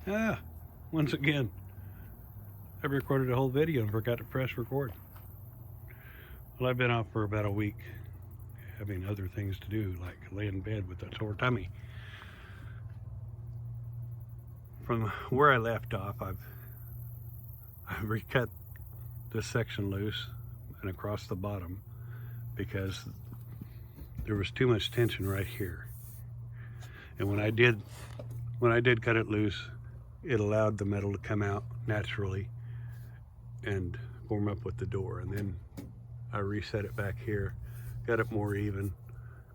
Once again, I recorded a whole video and forgot to press record. Well, I've been off for about a week, having other things to do, like lay in bed with a sore tummy. From where I left off, I've recut this section loose and across the bottom because there was too much tension right here. And when I did cut it loose, it allowed the metal to come out naturally and form up with the door. And then I reset it back here, got it more even,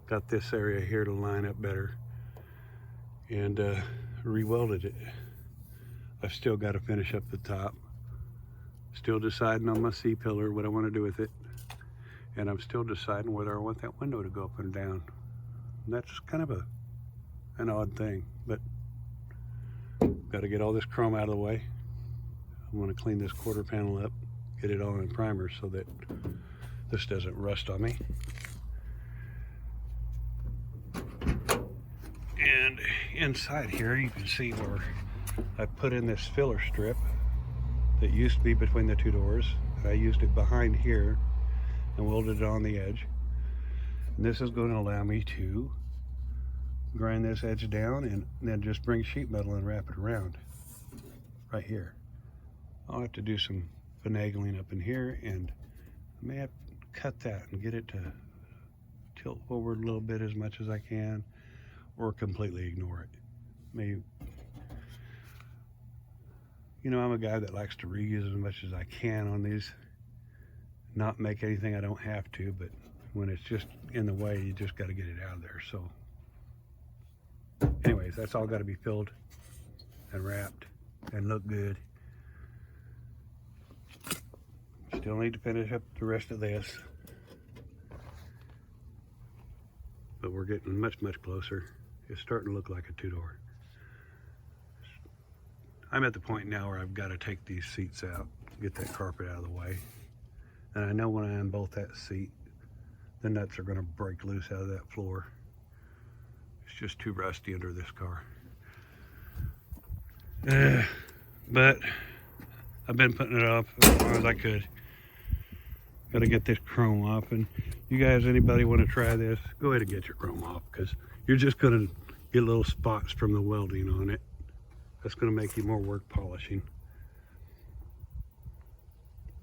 got this area here to line up better, and re-welded it. I've still got to finish up the top. Still deciding on my C-pillar, what I want to do with it. And I'm still deciding whether I want that window to go up and down. And that's kind of an odd thing, but got to get all this chrome out of the way. I want to clean this quarter panel up, get it all in primer so that this doesn't rust on me. And inside here you can see where I put in this filler strip that used to be between the two doors. I used it behind here and welded it on the edge. And this is going to allow me to grind this edge down and then just bring sheet metal and wrap it around right here. I'll have to do some finagling up in here, and I may have to cut that and get it to tilt forward a little bit as much as I can, or completely ignore it. Maybe, you know, I'm a guy that likes to reuse as much as I can on these, not make anything I don't have to, but when it's just in the way, you just got to get it out of there. So anyways, that's all got to be filled and wrapped and look good. Still need to finish up the rest of this, but we're getting much closer. It's starting to look like a two-door. I'm at the point now where I've got to take these seats out, get that carpet out of the way. And I know when I unbolt that seat, the nuts are going to break loose out of that floor. It's just too rusty under this car. But I've been putting it off as long as I could. Got to get this chrome off. And you guys, anybody want to try this, go ahead and get your chrome off, because you're just going to get little spots from the welding on it. That's going to make you more work polishing.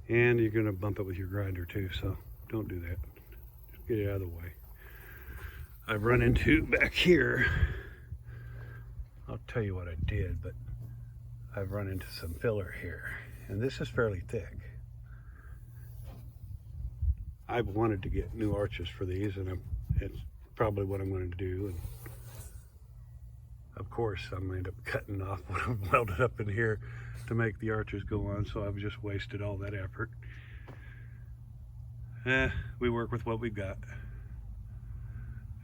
And you're going to bump it with your grinder too, so don't do that. Just get it out of the way. I've run into back here, I'll tell you what I did, but I've run into some filler here, and this is fairly thick. I've wanted to get new arches for these, and it's probably what I'm going to do. And of course, I'm going to end up cutting off what I've welded up in here to make the arches go on, so I've just wasted all that effort. We work with what we've got.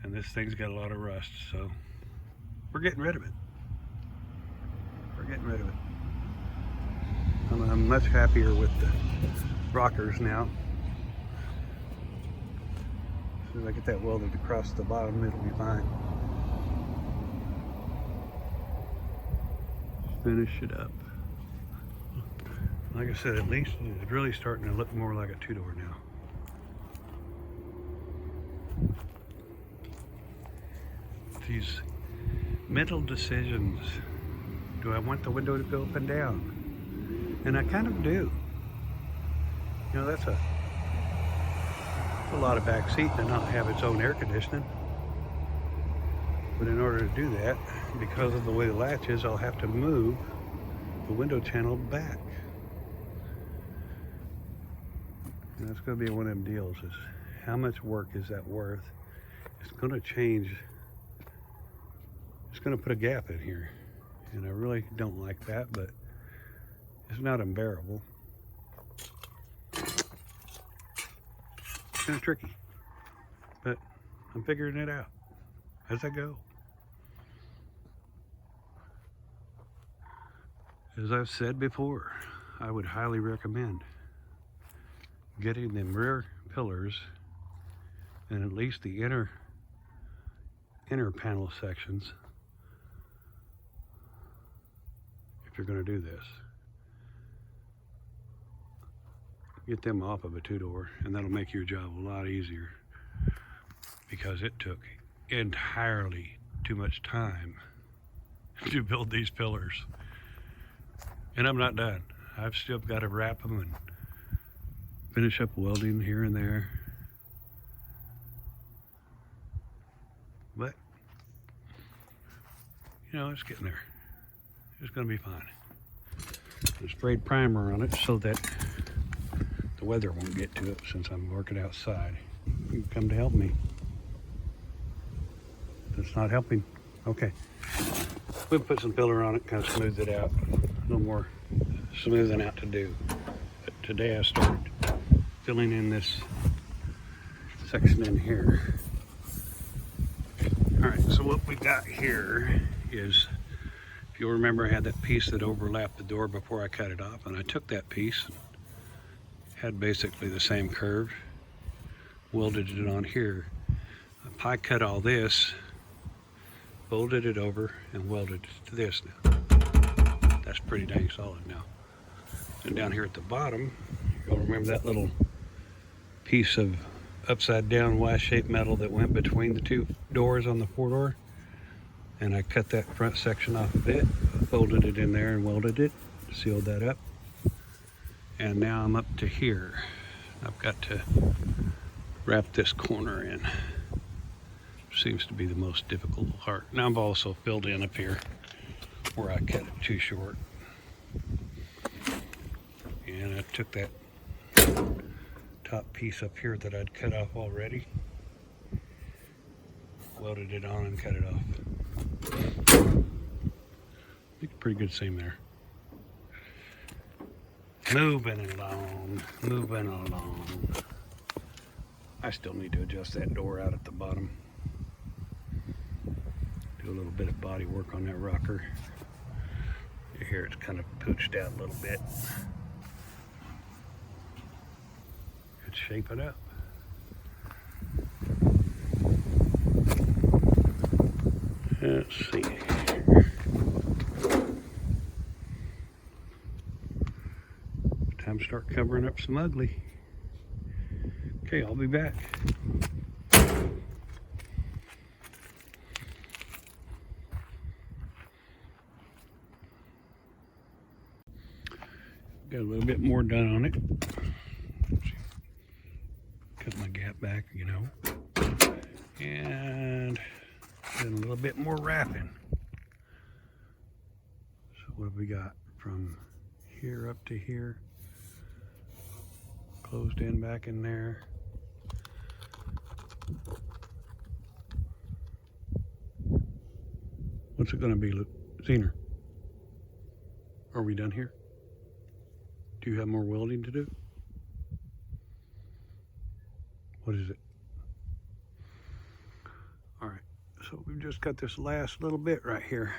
And this thing's got a lot of rust, so we're getting rid of it. We're getting rid of it. I'm much happier with the rockers now. As soon as I get that welded across the bottom, it'll be fine. Finish it up. Like I said, at least it's really starting to look more like a two-door now. These mental decisions. Do I want the window to go up and down? And I kind of do. You know, that's a lot of back seat to not have its own air conditioning. But in order to do that, because of the way the latch is, I'll have to move the window channel back. And that's going to be one of them deals, is how much work is that worth? It's going to change. It's going to put a gap in here. And I really don't like that, but it's not unbearable. It's kind of tricky, but I'm figuring it out as I go. As I've said before, I would highly recommend getting them rear pillars and at least the inner panel sections if you're going to do this. Get them off of a two-door, and that'll make your job a lot easier, because it took entirely too much time to build these pillars. And I'm not done. I've still got to wrap them and finish up welding here and there. But, you know, it's getting there. It's going to be fine. I sprayed primer on it so that the weather won't get to it, since I'm working outside. You can come to help me. It's not helping. Okay. We'll put some filler on it, kind of smooth it out. A little more smoothing out to do. But today I started filling in this section in here. All right, so what we got here is, if you'll remember, I had that piece that overlapped the door before I cut it off, and I took that piece, had basically the same curve, welded it on here. I cut all this, folded it over, and welded it to this now. That's pretty dang solid now. And down here at the bottom, you'll remember that little piece of upside down Y-shaped metal that went between the two doors on the 4-door, and I cut that front section off of it, folded it in there and welded it, sealed that up. And now I'm up to here. I've got to wrap this corner in. Seems to be the most difficult part. Now I've also filled in up here where I cut it too short. And I took that top piece up here that I'd cut off already, welded it on and cut it off. Make a pretty good seam there. Moving along, moving along. I still need to adjust that door out at the bottom. Do a little bit of body work on that rocker. Here it's kind of pooched out a little bit. Could shape it up. Let's see. Time to start covering up some ugly. Okay, I'll be back. Got a little bit more done on it. Cut my gap back, you know. And then a little bit more wrapping. So what have we got from here up to here? Closed in back in there. What's it going to be, Zener? Are we done here? Do you have more welding to do? What is it? All right, so we've just got this last little bit right here.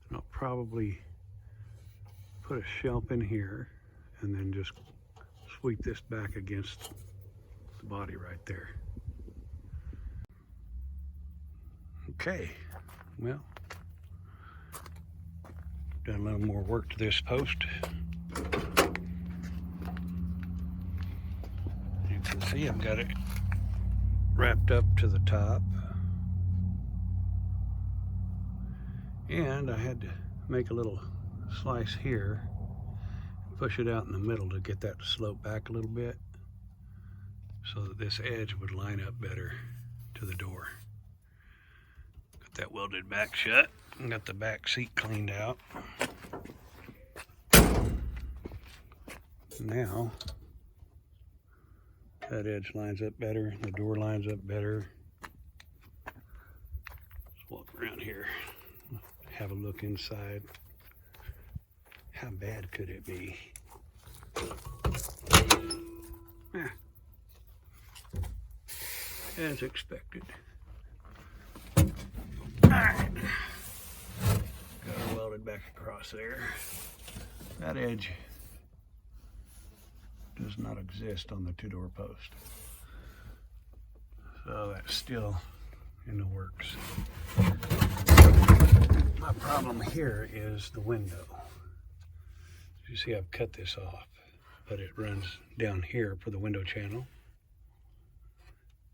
And I'll probably put a shelf in here and then just sweep this back against the body right there. Okay, well, done a little more work to this post. You can see I've got it wrapped up to the top. And I had to make a little slice here, push it out in the middle to get that to slope back a little bit so that this edge would line up better to the door. Got that welded back shut and got the back seat cleaned out. Now that edge lines up better, the door lines up better. Let's walk around here, have a look inside. How bad could it be? As expected. Alright. Got her welded back across there. That edge does not exist on the two-door post. So that's still in the works. My problem here is the window. You see I've cut this off, but it runs down here for the window channel.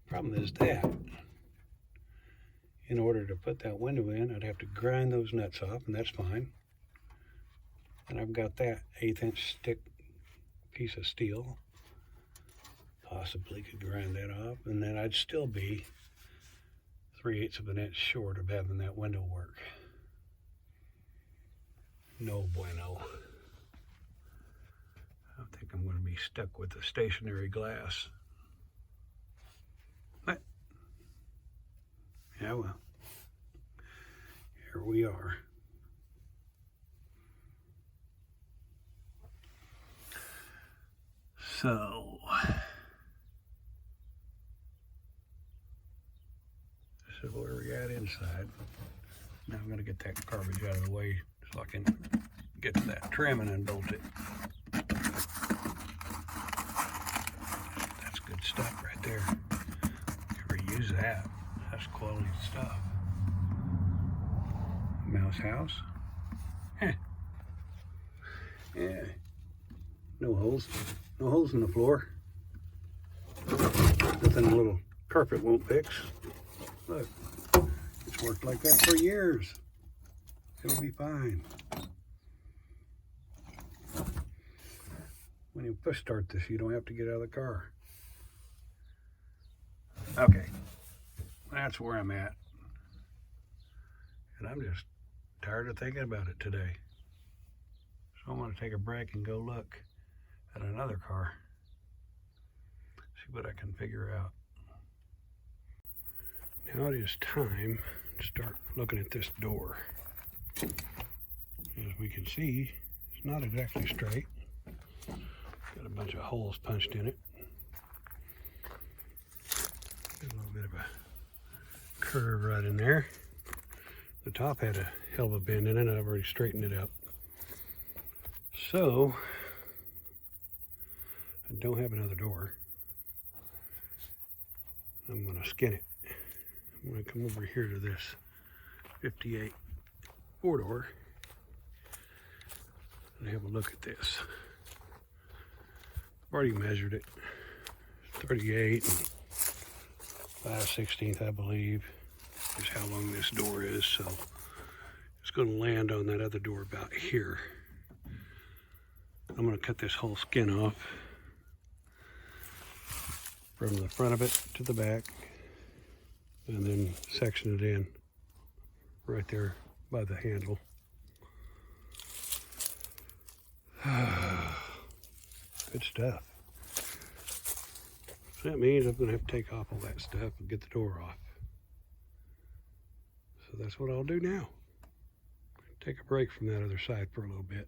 Problem is that in order to put that window in, I'd have to grind those nuts off, and that's fine. And I've got that 1/8" thick piece of steel. Possibly could grind that off, and then I'd still be 3/8 of an inch short of having that window work. No bueno. I think I'm going to be stuck with the stationary glass. But, yeah, well, here we are. So, this is where we're at inside. Now I'm going to get that garbage out of the way so I can get to that trim and unbolt it. That's good stuff right there. You can reuse that. That's quality stuff. Mouse house. Heh. Yeah. No holes. No holes in the floor. Nothing a little carpet won't fix. Look, it's worked like that for years. It'll be fine. When you push start this, you don't have to get out of the car. Okay, that's where I'm at. And I'm just tired of thinking about it today. So I'm gonna take a break and go look at another car. See what I can figure out. Now it is time to start looking at this door. As we can see, it's not exactly straight. Got a bunch of holes punched in it. Got a little bit of a curve right in there. The top had a hell of a bend in it. I've already straightened it up. So, I don't have another door. I'm going to skin it. I'm going to come over here to this 58 4-door and have a look at this. I've already measured it. 38 and 5/16, I believe, is how long this door is. So it's going to land on that other door about here. I'm going to cut this whole skin off from the front of it to the back, and then section it in right there by the handle. Good stuff. So that means I'm going to have to take off all that stuff and get the door off. So that's what I'll do now. Take a break from that other side for a little bit.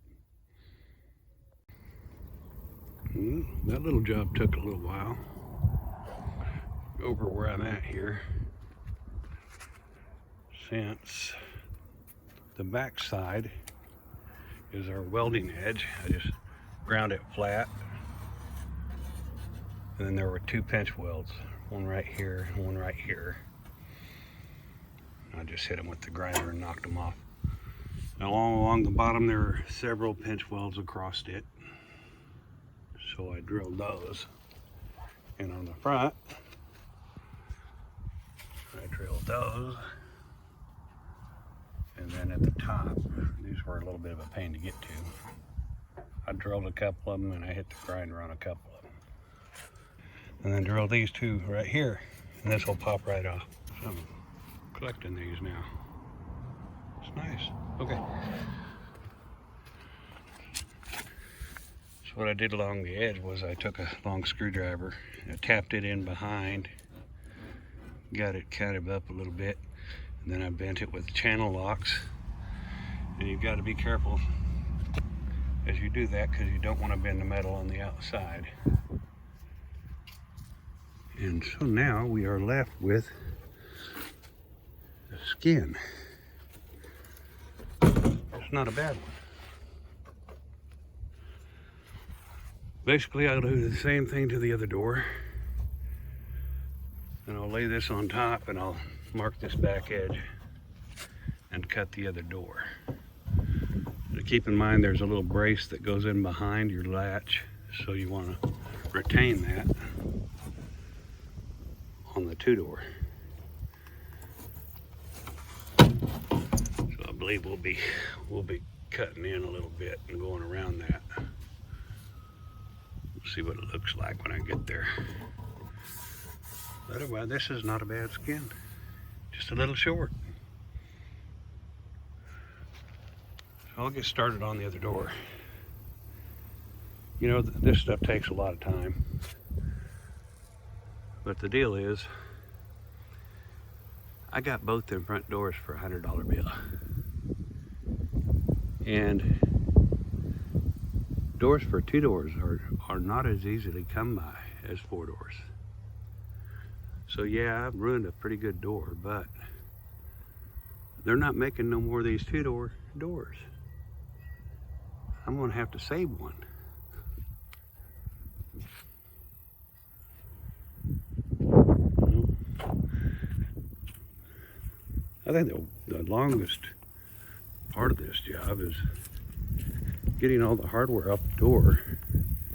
That little job took a little while. Over where I'm at here, since the back side is our welding edge, I just ground it flat, and then there were 2 pinch welds, one right here and one right here. I just hit them with the grinder and knocked them off. Now, along the bottom there are several pinch welds across it, so I drilled those. And on the front, I drilled those. And then at the top, these were a little bit of a pain to get to. I drilled a couple of them and I hit the grinder on a couple of them. And then drilled these 2 right here, and this will pop right off. So I'm collecting these now. It's nice. Okay. So what I did along the edge was I took a long screwdriver and tapped it in behind, got it kind of up a little bit, and then I bent it with channel locks. And you've got to be careful as you do that, because you don't want to bend the metal on the outside. And so now we are left with the skin. It's not a bad one. Basically, I'll do the same thing to the other door. And I'll lay this on top and I'll mark this back edge. and cut the other door. But keep in mind there's a little brace that goes in behind your latch, so you want to retain that on the two-door. So I believe we'll be cutting in a little bit and going around that. We'll see what it looks like when I get there. Otherwise, this is not a bad skin. Just a little short. So I'll get started on the other door. You know, this stuff takes a lot of time. But the deal is, I got both them front doors for a $100 bill. And doors for two doors are not as easily come by as four doors. So yeah, I've ruined a pretty good door, but they're not making no more of these two-door doors. I'm gonna have to save one. I think the longest part of this job is getting all the hardware up the door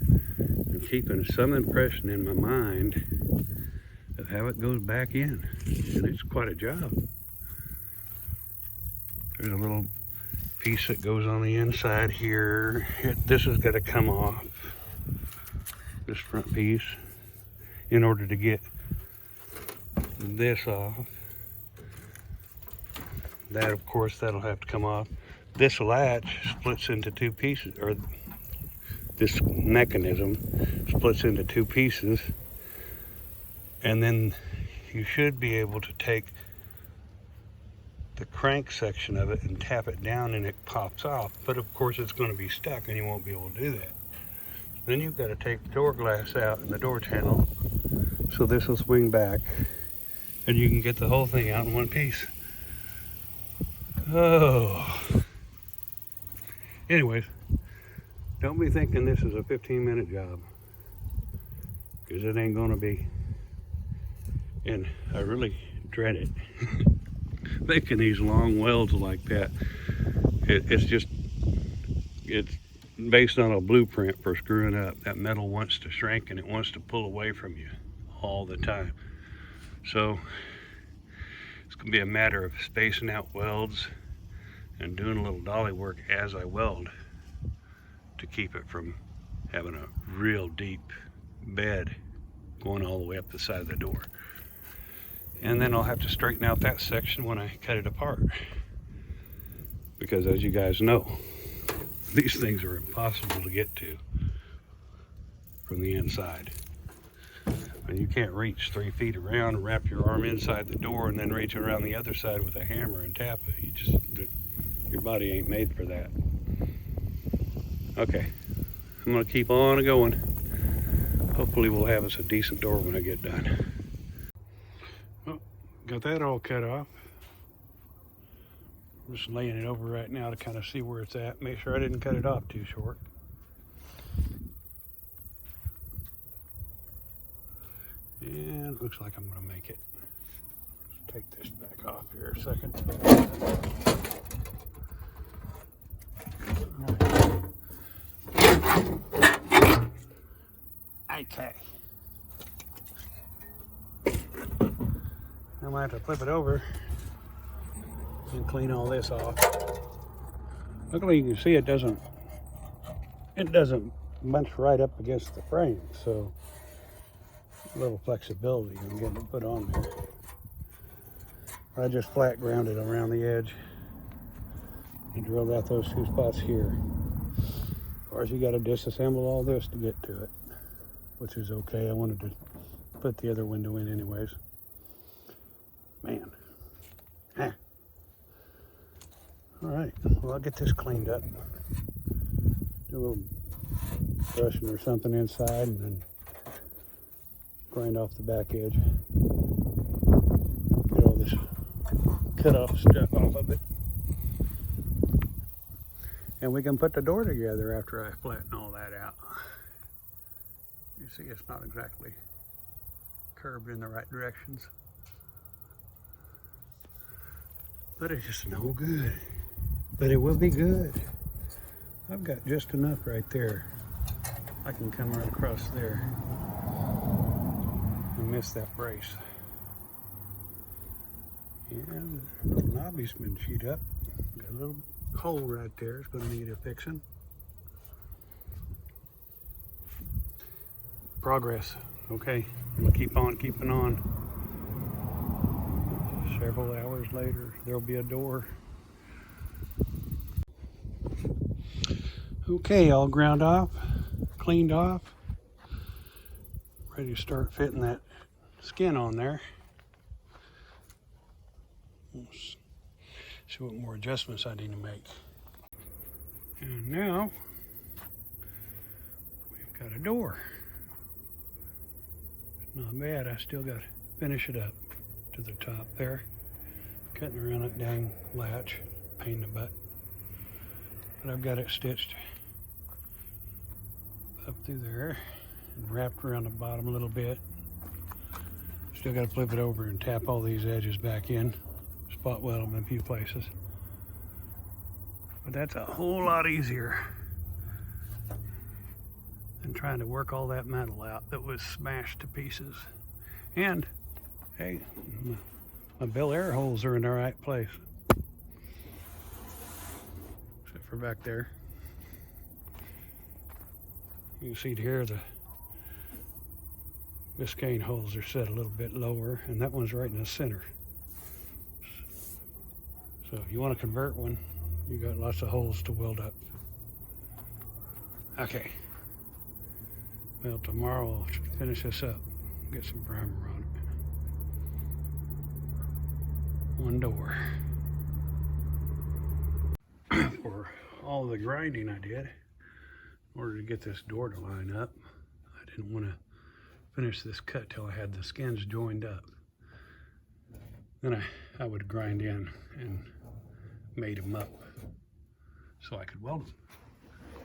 and keeping some impression in my mind of how it goes back in. And it's quite a job. There's a little piece that goes on the inside here. This has got to come off, this front piece, in order to get this off. That, of course, that'll have to come off. This latch splits into two pieces, or this mechanism splits into two pieces, and then you should be able to take the crank section of it and tap it down and it pops off. But of course it's going to be stuck and you won't be able to do that. Then you've got to take the door glass out and the door channel, so this will swing back and you can get the whole thing out in one piece. Oh. Anyways, don't be thinking this is a 15-minute job, because it ain't gonna be. And I really dread it. Making these long welds like that, it's based on a blueprint for screwing up. That metal wants to shrink and it wants to pull away from you all the time. So it's gonna be a matter of spacing out welds and doing a little dolly work as I weld to keep it from having a real deep bed going all the way up the side of the door. And then I'll have to straighten out that section when I cut it apart, because as you guys know, these things are impossible to get to from the inside. And you can't reach 3 feet around and wrap your arm inside the door and then reach around the other side with a hammer and tap it. Your body ain't made for that. Okay, I'm gonna keep on going. Hopefully we'll have us a decent door when I get done. Well, got that all cut off. I'm just laying it over right now to kind of see where it's at. Make sure I didn't cut it off too short. And it looks like I'm gonna make it. Let's take this back off here a second. Okay. I might have to flip it over and clean all this off. Luckily you can see it doesn't bunch right up against the frame, so a little flexibility in getting it put on there. I just flat grounded around the edge and drilled out those two spots here. Of course, you got to disassemble all this to get to it, which is okay. I wanted to put the other window in anyways. Man. All right, well, I'll get this cleaned up. Do a little brushing or something inside and then grind off the back edge. Get all this cut off stuff off of it. And we can put the door together after I flatten all that out. You see it's not exactly curved in the right directions. but it's just no good. But it will be good. I've got just enough right there. I can come right across there and miss that brace. And the little knobby's been chewed up. Got a little hole right there. It's going to need a fixing. Progress. Okay, I'm going to keep on keeping on. Several hours later, there'll be a door. Okay, all ground off, cleaned off. Ready to start fitting that skin on there. Let's see what more adjustments I need to make. And now we've got a door. It's not bad. I still got to finish it up to the top there. Cutting around that dang latch, pain in the butt. But I've got it stitched up through there and wrapped around the bottom a little bit. Still got to flip it over and tap all these edges back in. Spot weld them in a few places. But that's a whole lot easier than trying to work all that metal out that was smashed to pieces. And, hey, my Bel Air holes are in the right place. Except for back there. You can see here the Biscayne holes are set a little bit lower, and that one's right in the center. So if you want to convert one, you got lots of holes to weld up. Okay. Well, tomorrow I'll finish this up, get some primer on it. One door. For all the grinding I did, in order to get this door to line up, I didn't want to finish this cut till I had the skins joined up. Then I would grind in and made them up so I could weld them.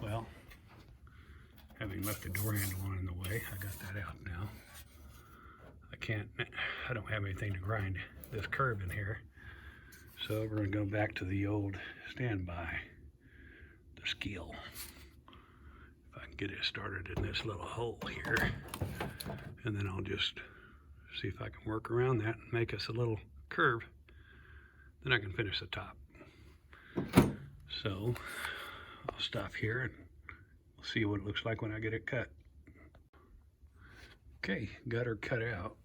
Well, having left the door handle on in the way, I got that out now. I don't have anything to grind this curve in here. So we're gonna go back to the old standby, the skill. If I can get it started in this little hole here, and then I'll just see if I can work around that and make us a little curve. Then I can finish the top. So I'll stop here and we'll see what it looks like when I get it cut. Okay, got her cut out.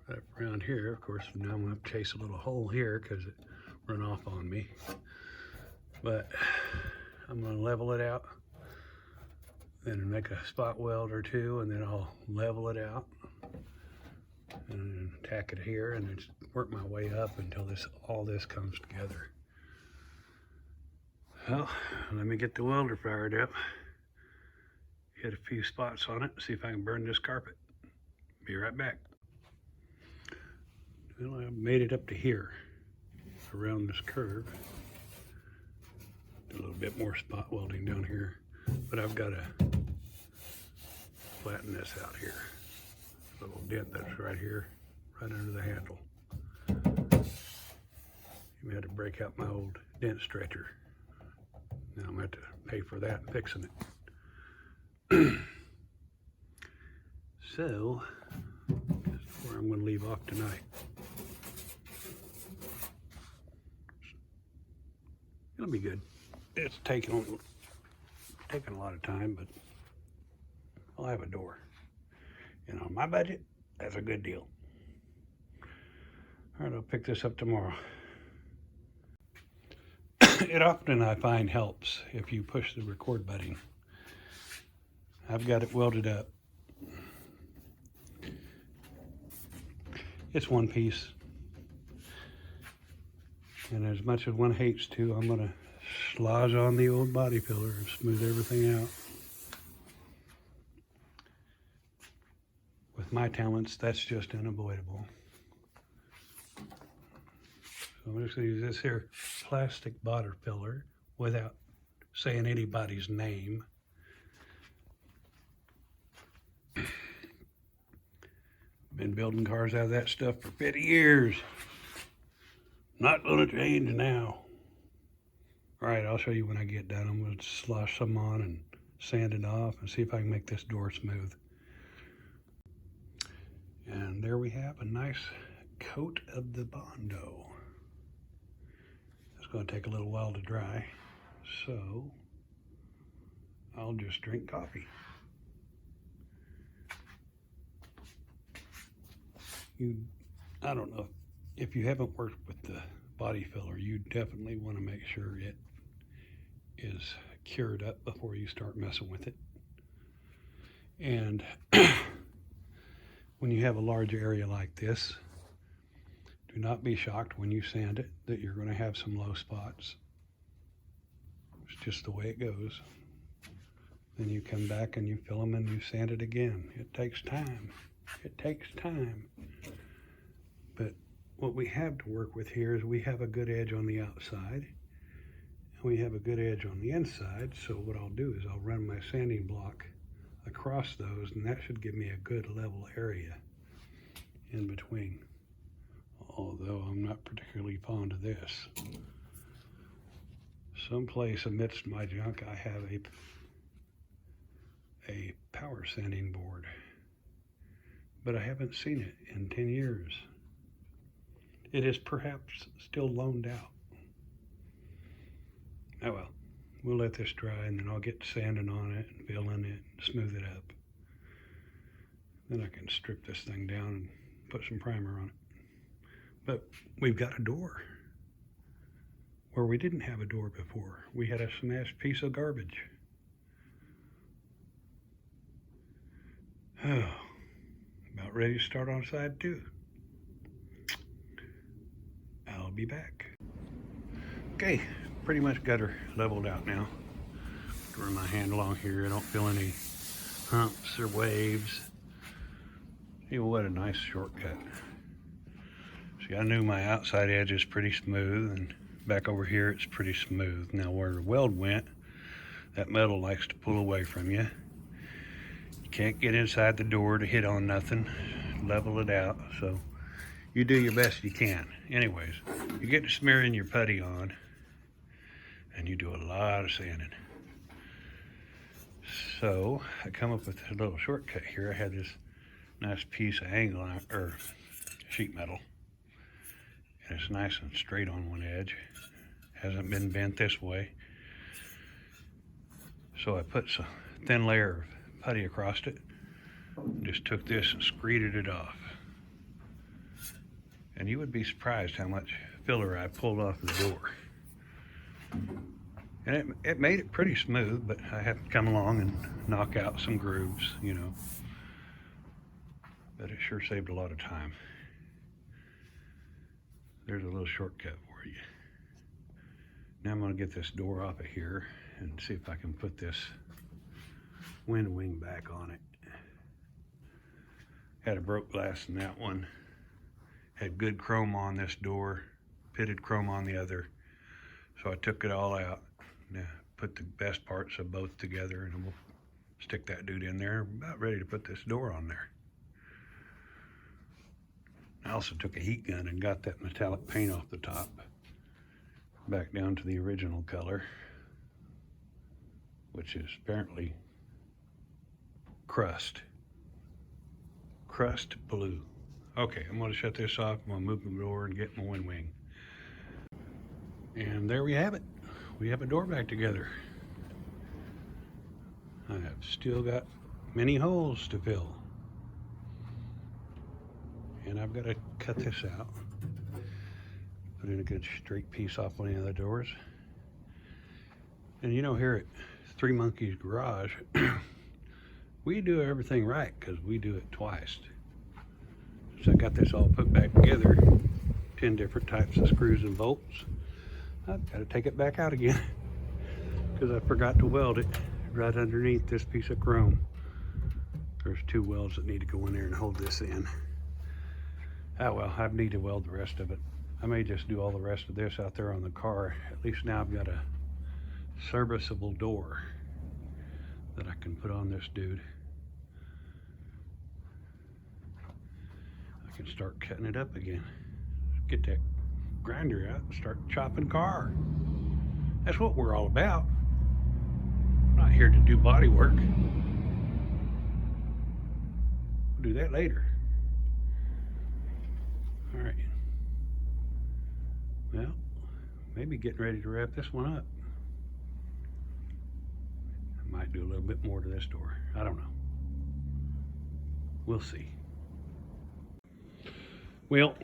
Right around here, of course, now I'm going to chase a little hole here because it run off on me. But I'm going to level it out, then make a spot weld or two, and then I'll level it out and tack it here, and then work my way up until all this comes together. Well, let me get the welder fired up, hit a few spots on it, see if I can burn this carpet. Be right back. Well, I made it up to here, around this curve. Do a little bit more spot welding down here, but I've got to flatten this out here. A little dent that's right here, right under the handle. You had to break out my old dent stretcher. Now I'm going to have to pay for that and fixing it. So, that's where I'm going to leave off tonight. It'll be good. It's taking a lot of time, but I'll have a door. And on my budget, that's a good deal. All right, I'll pick this up tomorrow. It often, I find, helps if you push the record button. I've got it welded up. It's one piece. And as much as one hates to, I'm going to slodge on the old body filler and smooth everything out. With my talents, that's just unavoidable. So I'm just going to use this here plastic body filler without saying anybody's name. Been building cars out of that stuff for 50 years. Not gonna change now. All right, I'll show you when I get done. I'm gonna slosh some on and sand it off and see if I can make this door smooth. And there we have a nice coat of the Bondo. It's gonna take a little while to dry, so I'll just drink coffee. I don't know, if you haven't worked with the body filler, you definitely want to make sure it is cured up before you start messing with it. And when you have a large area like this, do not be shocked when you sand it that you're going to have some low spots. It's just the way it goes. Then you come back and you fill them and you sand it again. It takes time. It takes time. But what we have to work with here is we have a good edge on the outside and we have a good edge on the inside. So what I'll do is I'll run my sanding block across those, and that should give me a good level area in between. Although I'm not particularly fond of this. Someplace amidst my junk I have a power sanding board, but I haven't seen it in 10 years. It is perhaps still loaned out. Oh well, we'll let this dry and then I'll get sanding on it and filling it and smooth it up. Then I can strip this thing down and put some primer on it. But we've got a door where we didn't have a door before. We had a smashed piece of garbage. Oh, about ready to start on side 2. I'll be back. Okay, pretty much got her leveled out now. Run my hand along here. I don't feel any humps or waves. See, what a nice shortcut. See, I knew my outside edge is pretty smooth, and back over here it's pretty smooth. Now where the weld went, that metal likes to pull away from you. You can't get inside the door to hit on nothing, level it out, so you do your best you can. Anyways, you get to smearing your putty on, and you do a lot of sanding. So I come up with a little shortcut here. I had this nice piece of angle iron, or sheet metal, and it's nice and straight on one edge. Hasn't been bent this way. So I put a thin layer of putty across it. Just took this and screeded it off. And you would be surprised how much filler I pulled off the door. And it made it pretty smooth, but I had to come along and knock out some grooves, you know. But it sure saved a lot of time. There's a little shortcut for you. Now I'm going to get this door off of here and see if I can put this wind wing back on it. Had a broke glass in that one. Had good chrome on this door, pitted chrome on the other. So I took it all out. Now put the best parts of both together, and we'll stick that dude in there. About ready to put this door on there. I also took a heat gun and got that metallic paint off the top, back down to the original color, which is apparently crust blue. Okay, I'm going to shut this off. I'm going to move the door and get my wind wing. And there we have it. We have a door back together. I have still got many holes to fill. And I've got to cut this out. Put in a good straight piece off one of the other doors. And you know, here at Three Monkeys Garage, we do everything right because we do it twice. So I got this all put back together, 10 different types of screws and bolts. I've got to take it back out again because I forgot to weld it right underneath this piece of chrome. There's 2 welds that need to go in there and hold this in. Oh well, I need to weld the rest of it. I may just do all the rest of this out there on the car. At least now I've got a serviceable door that I can put on this dude. I can start cutting it up again. Get that grinder out and start chopping car. That's what we're all about. I'm not here to do body work. We'll do that later. All right. Well, maybe getting ready to wrap this one up. I might do a little bit more to this door. I don't know. We'll see. Well,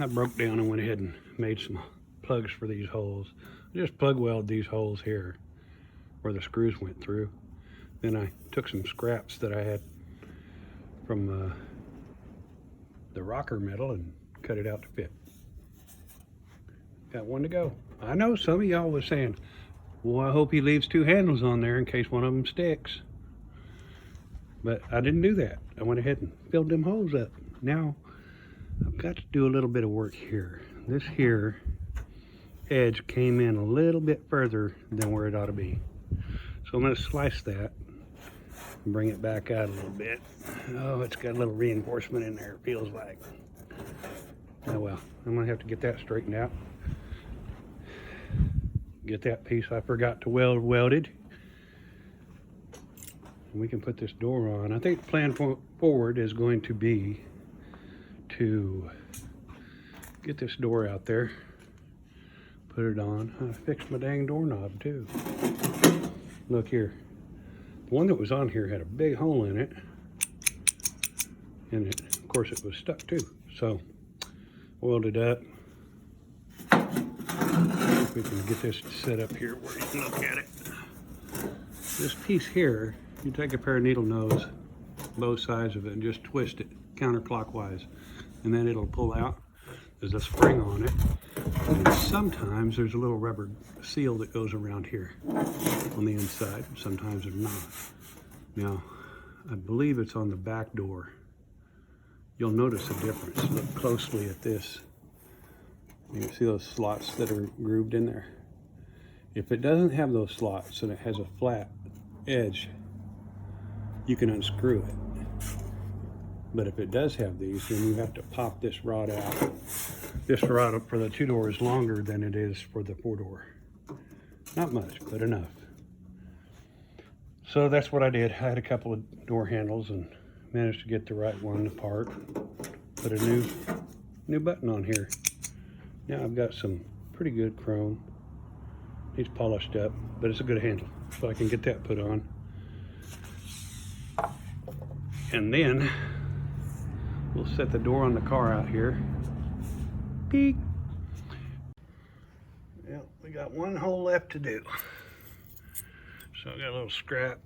I broke down and went ahead and made some plugs for these holes. I just plug welded these holes here where the screws went through. Then I took some scraps that I had from the rocker metal and cut it out to fit. Got one to go. I know some of y'all was saying, well, I hope he leaves 2 handles on there in case one of them sticks. But I didn't do that. I went ahead and filled them holes up. Now, I've got to do a little bit of work here. This here edge came in a little bit further than where it ought to be. So I'm going to slice that and bring it back out a little bit. Oh, it's got a little reinforcement in there, it feels like. Oh well, I'm going to have to get that straightened out. Get that piece I forgot to weld welded. And we can put this door on. I think the plan forward is going to be to get this door out there, put it on. I fixed my dang doorknob too. Look here. The one that was on here had a big hole in it. And of course it was stuck too. So, welded up. We can get this set up here where you can look at it. This piece here, you take a pair of needle nose, both sides of it, and just twist it counterclockwise. And then it'll pull out. There's a spring on it. And sometimes there's a little rubber seal that goes around here on the inside. Sometimes there's not. Now, I believe it's on the back door. You'll notice a difference. Look closely at this. You can see those slots that are grooved in there. If it doesn't have those slots and it has a flat edge, you can unscrew it. But if it does have these, then you have to pop this rod out. This rod for the 2-door is longer than it is for the 4-door. Not much, but enough. So that's what I did. I had a couple of door handles and managed to get the right one apart. Put a new button on here. Now I've got some pretty good chrome. Needs polished up, but it's a good handle. So I can get that put on. And then we'll set the door on the car out here. Peek. Well, we got one hole left to do. So I got a little scrap,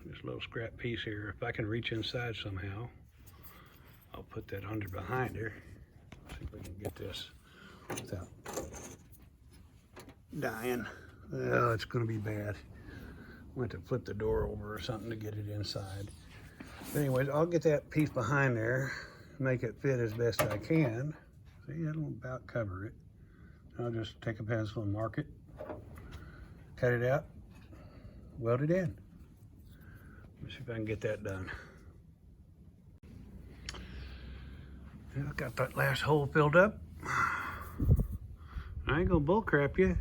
this little scrap piece here. If I can reach inside somehow, I'll put that under behind her. See if we can get this without dying. Oh, it's gonna be bad. Went to flip the door over or something to get it inside. But anyways, I'll get that piece behind there, make it fit as best I can. See, it'll about cover it. I'll just take a pencil and mark it, cut it out, weld it in. Let's see if I can get that done. Yeah, I got that last hole filled up. I ain't gonna bullcrap you.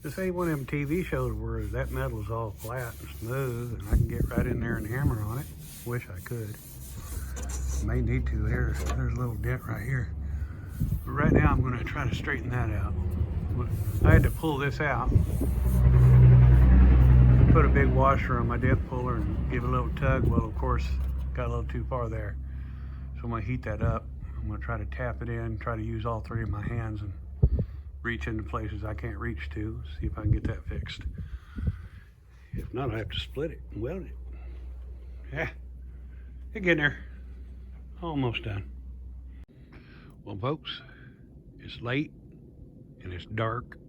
This ain't one of them TV shows where that metal is all flat and smooth and I can get right in there and hammer on it. Wish I could. May need to. There's a little dent right here. But right now I'm gonna try to straighten that out. I had to pull this out. Put a big washer on my dent puller and give it a little tug. Well, of course, got a little too far there. So I'm gonna heat that up. I'm gonna try to tap it in, try to use all 3 of my hands and reach into places I can't reach to, see if I can get that fixed. If not, I have to split it and weld it. Yeah, it's getting there. Almost done. Well, folks, it's late and it's dark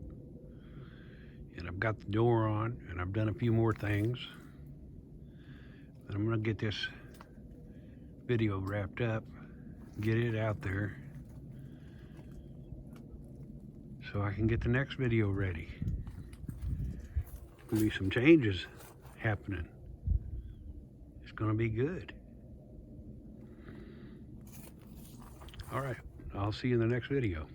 and I've got the door on and I've done a few more things. And I'm gonna get this video wrapped up, get it out there, so I can get the next video ready. There's gonna be some changes happening. It's gonna be good. All right, I'll see you in the next video.